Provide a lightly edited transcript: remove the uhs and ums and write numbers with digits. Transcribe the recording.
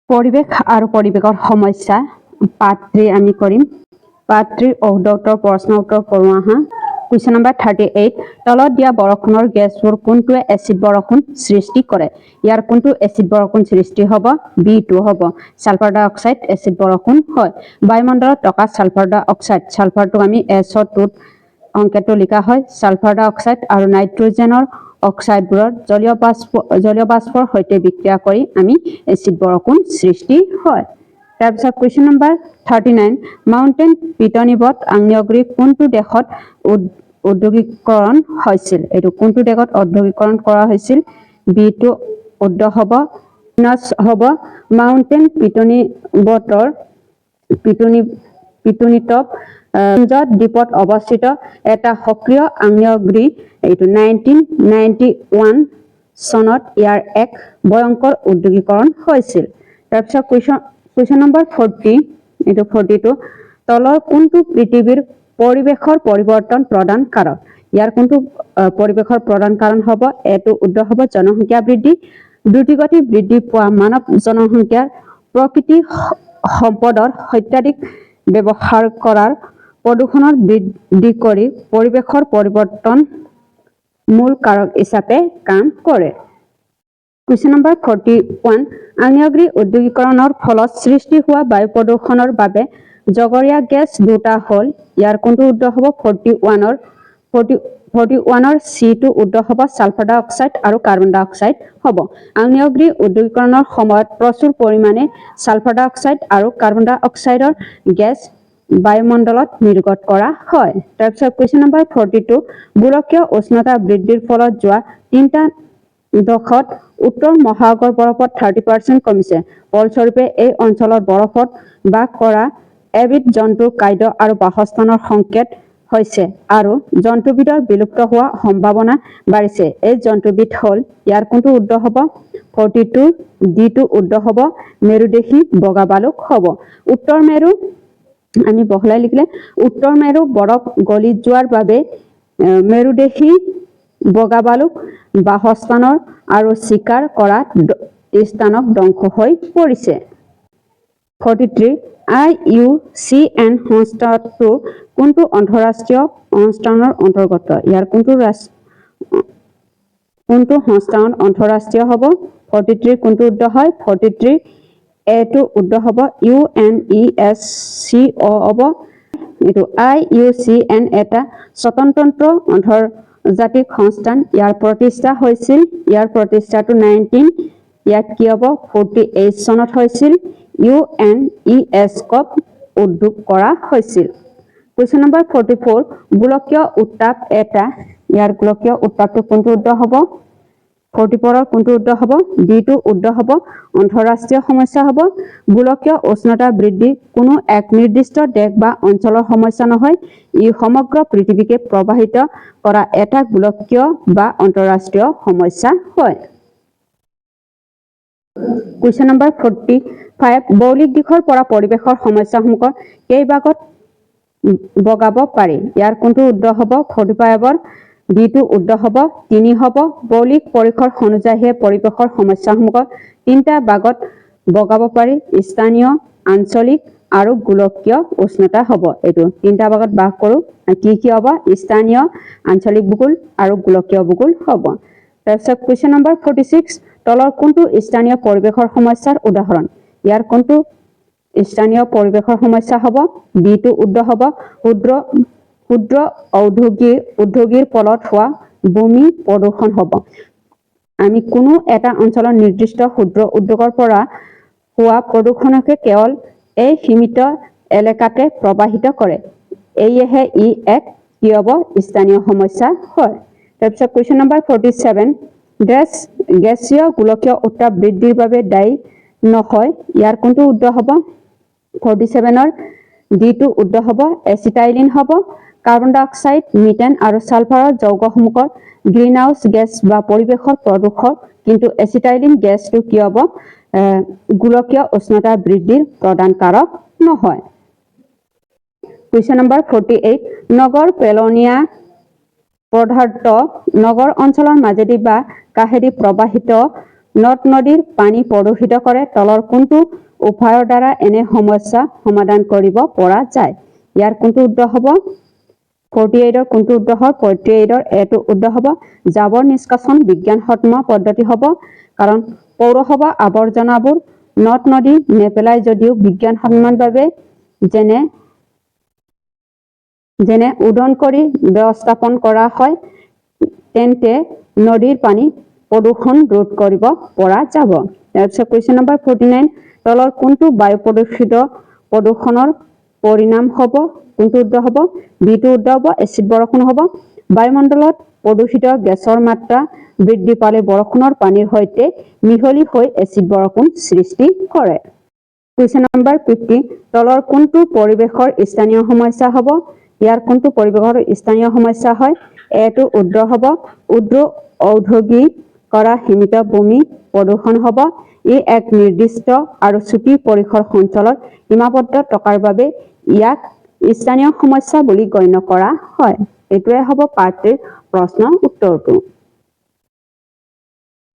পৰিৱেশ আৰু পৰিৱেশৰ সমস্যা পাৰ্ট 3 আমি কৰিম। পাৰ্ট 3 উত্তৰ প্ৰশ্ন উত্তৰ কৰোঁ আহা। কুৱেশ্যন নম্বৰ 38 তলত দিয়া বৰষুণৰ গেছবোৰ কোনটোৱে এচিড বৰষুণ সৃষ্টি কৰে? ইয়াৰ কোনটো এচিড বৰষুণ সৃষ্টি হ'ব? বি2 হ'ব। সালফাৰ ডাই অক্সাইড এচিড বৰষুণ হয়। বায়ুমণ্ডলত থকা সালফাৰ ডাই অক্সাইড, সালফাৰটো আমি SO2 অংকটো লিখা হয়। সালফাৰ ডাই অক্সাইড আৰু নাইট্ৰজেনৰ অক্সাইডবোৰৰ জলীয় বাষ্পৰ সৈতে বিক্ৰিয়া কৰি আমি এচিড বৰষুণ সৃষ্টি হয়। তাৰপিছত কুৱেশ্যন নম্বৰ 39 মাউণ্টেন পিটনিবট আগ্নেয়গিৰি কোনটো দেশত ঔদ্যোগিকৰণ হৈছিল? এইটো কোনটো দেশত ঔদ্যোগিকৰণ কৰা হৈছিল? বি2 উত্তৰ হ'ব মাউণ্টেন পিটনিবটৰ পিটনিটপ দ্বীপত অৱস্থিত এটা সক্ৰিয় আগ্নেয়গিৰি। এইটো 1991 চনত ইয়াৰ এক ভয়ংকৰ ঔদ্যোগিকৰণ হৈছিল। তাৰপিছত কুৱেশ্যন নম্বৰ 40 এইটো 42 তলৰ কোনটো পৃথিৱীৰ পৰিৱেশৰ পৰিৱৰ্তন প্ৰদান কাৰক? ইয়াৰ কোনটো পৰিৱেশৰ প্ৰধান কাৰণ হ'ব? এইটো উত্তৰ হ'ব জনসংখ্যা বৃদ্ধি। দ্ৰুতগতিত বৃদ্ধি পোৱা মানৱ জনসংখ্যাৰ প্ৰকৃতি সম্পদৰ অত্যাধিক ব্যৱহাৰ কৰাৰ প্ৰদূষণৰ বৃদ্ধি কৰি পৰিৱেশৰ পৰিৱৰ্তন মূল কাৰক হিচাপে কাম কৰে। কুৱেশ্যন নম্বৰ 41 আগ্নেয়গিৰি ঔদ্যোগিকৰণৰ ফলত সৃষ্টি হোৱা বায়ু প্ৰদূষণৰ বাবে জগৰীয়া গেছ দুটা হ'ল। ইয়াৰ কোনটো উত্তৰ হ'ব? 41ৰ C2 উত্তৰ হ'ব সালফাৰ ডাই অক্সাইড আৰু কাৰ্বন ডাই অক্সাইড হ'ব। আগ্নেয়গিৰি ঔদ্যোগিকৰণৰ সময়ত প্ৰচুৰ পৰিমাণে সালফাৰ ডাই অক্সাইড আৰু কাৰ্বন ডাই অক্সাইডৰ গেছ বায়ুমণ্ডলত নিৰ্গত কৰা হয়। তাৰপিছত কুৱেশ্যন নম্বৰ 42 গোলকীয় উষ্ণতা বৃদ্ধিৰ ফলত যোৱা 3টা দশকত উত্তৰ মহাসাগৰ বৰফত 30% কমিছে। ফলস্বৰূপে এই অঞ্চলৰ বৰফত বাস কৰা এবিধ জন্তুৰ খাদ্য আৰু বাসস্থানৰ সংকেত হৈছে আৰু জন্তুবিধৰ বিলুপ্ত হোৱা সম্ভাৱনা বাঢ়িছে। এই জন্তুবিধ হ'ল ইয়াৰ কোনটো উত্তৰ হ'ব? 42 D2 উত্তৰ হ'ব মেৰুদেশী বগা বালুক হ'ব। উত্তৰ মেৰু আমি বহলাই লিখিলে উত্তৰ মেৰু বৰফ গলি যোৱাৰ বাবে মেৰুদেশী বগা বালুক বাসস্থানৰ আৰু চিকাৰ কৰা স্থানক ধ্বংস হৈ পৰিছে। 43 IUCN সংস্থাটো কোনটো আন্তঃৰাষ্ট্ৰীয় অনুষ্ঠানৰ অন্তৰ্গত? ইয়াৰ কোনটো সংস্থান আন্তঃৰাষ্ট্ৰীয় হ'ব? 43 কোনটো উত্তৰ হয়? 43 A2 উত্তৰ হ'ব UNESCO হ'ব। এইটো IUCN এটা স্বতন্ত্ৰ আন্তৰ্জাতিক সংস্থান। ইয়াৰ প্ৰতিষ্ঠা হৈছিল ইয়াৰ প্ৰতিষ্ঠাটো 48 চনত হৈছিল। UNESCO উদ্যোগ কৰা হৈছিল। কুৱেশ্যন নম্বৰ 44 গোলকীয় উত্তাপ এটা ইয়াৰ গোলকীয় উত্তাপটো কোনটো উত্তৰ হ'ব? 44ৰ কোনটো উত্তৰ হ'ব? D2 উত্তৰ হ'ব আন্তঃৰাষ্ট্ৰীয় সমস্যা হ'ব। গোলকীয় উষ্ণতা বৃদ্ধি কোনো এক নিৰ্দিষ্ট দেশ বা অঞ্চলৰ সমস্যা নহয়, ই সমগ্ৰ পৃথিৱীকে প্ৰভাৱিত কৰা এটা গোলকীয় বা আন্তঃৰাষ্ট্ৰীয় সমস্যা হয়। কুৱেশ্যন নম্বৰ 45 মৌলিক দিশৰ পৰা পৰিৱেশৰ সমস্যাসমূহক কেইভাগত ভগাব পাৰি? ইয়াৰ কোনটো উত্তৰ হ'ব? 45ৰ D2 উত্তৰ হ'ব 3 হ'ব। মৌলিক পৰিসৰ অনুযায়ী পৰিৱেশৰ সমস্যাসমূহক 3টা ভাগত ভগাব পাৰি। স্থানীয়, আঞ্চলিক আৰু গোলকীয় উষ্ণতা হ'ব। এইটো 3টা ভাগত ভাগ কৰোঁ। কি হ'ব? স্থানীয়, আঞ্চলিক ভূগোল আৰু গোলকীয় ভূগোল হ'ব। তাৰপিছত কুৱেশ্যন নম্বৰ 46 তলৰ কোনটো স্থানীয় পৰিৱেশৰ সমস্যাৰ উদাহৰণ? ইয়াৰ কোনটো স্থানীয় পৰিৱেশৰ সমস্যা হ'ব? B2 উত্তৰ হ'ব ক্ষুদ্ৰ উদ্যোগীৰ ফলত হোৱা ভূমি প্ৰদূষণ হ'ব। আমি কোনো এটা অঞ্চলৰ নিৰ্দিষ্ট ক্ষুদ্ৰ উদ্যোগৰ পৰা হোৱা প্ৰদূষণকে কেৱল এই সীমিত এলেকাতে প্ৰভাৱিত কৰে। এয়েহে ই এক কি হ'ব? স্থানীয় সমস্যা হয়। তাৰপিছত কুৱেশ্যন নম্বৰ 47 গেছীয় গোলকীয় উত্তাপ বৃদ্ধিৰ বাবে দায়ী নহয়। ইয়াৰ কোনটো উত্তৰ হ'ব? 47ৰ D2 উত্তৰ হ'ব এচিটাইলিন হ'ব। কাৰ্বন ডাই অক্সাইড, মিথেন আৰু ছালফাৰৰ যৌগসমূহৰ গ্ৰীণহাউচ গেছ বা পৰিৱেশৰ প্ৰদূষক, কিন্তু এচিটাইলিন গেছটো কি হ'ব? গোলকীয় উষ্ণতা বৃদ্ধিৰ প্ৰধান কাৰক নহয়। কুৱেশ্যন নম্বৰ 48 নগৰ পেলনীয়া পদাৰ্থ নগৰ অঞ্চলৰ মাজেদি বা কাষেদি প্ৰবাহিত নদ নদীৰ পানী প্ৰদূষিত কৰে তলৰ কোনটো উপায়ৰ দ্বাৰা এনে সমস্যা সমাধান কৰিব পৰা যায় ইয়াৰ কোনটো উত্তৰ হ'ব 48 কোনটো উত্তৰ হয় 48 এটো উত্তৰ হ'ব জাবৰ নিষ্কাশন বিজ্ঞানসন্মত পদ্ধতি হ'ব কাৰণ পৌৰসভা আৱৰ্জনাবোৰ নদ নদী নেপেলাই যদিও বিজ্ঞানসন্মতভাৱে যেনে উদন কৰি ব্যৱস্থাপন কৰা হয় তেন্তে নদীৰ পানী প্ৰদূষণ ৰোধ কৰিব পৰা যাব তাৰপিছত কুৱেশ্যন নম্বৰ 49 তলৰ কোনটো বায়ু প্ৰদূষণৰ পৰিণাম হ'ব কোনটো উত্তৰ হ'ব বিটো উত্তৰ হ'ব এচিড বৰষুণ হ'ব বায়ুমণ্ডলত প্ৰদূষিত গেছৰ মাত্ৰা বৃদ্ধি পালে বৰষুণৰ পানীৰ সৈতে মিহলি হৈ এচিড বৰষুণ সৃষ্টি কৰে কুৱেশ্যন নম্বৰ 50 তলৰ কোনটো পৰিৱেশৰ স্থানীয় সমস্যা হ'ব ইয়াৰ কোনটো পৰিৱেশৰ স্থানীয় সমস্যা হয় এটো উত্তৰ হ'ব উদ্যোগ ঔদ্যোগিক কৰা সীমিত ভূমি প্ৰদূষণ হ'ব ই এক নিৰ্দিষ্ট আৰু ছুটি পৰিসৰ অঞ্চলত সীমাবদ্ধ থকাৰ বাবে ইয়াক স্থানীয় সমস্যা বুলি গণ্য কৰা হয় এটোৱে হ'ব পাৰ্টিৰ প্ৰশ্ন উত্তৰটো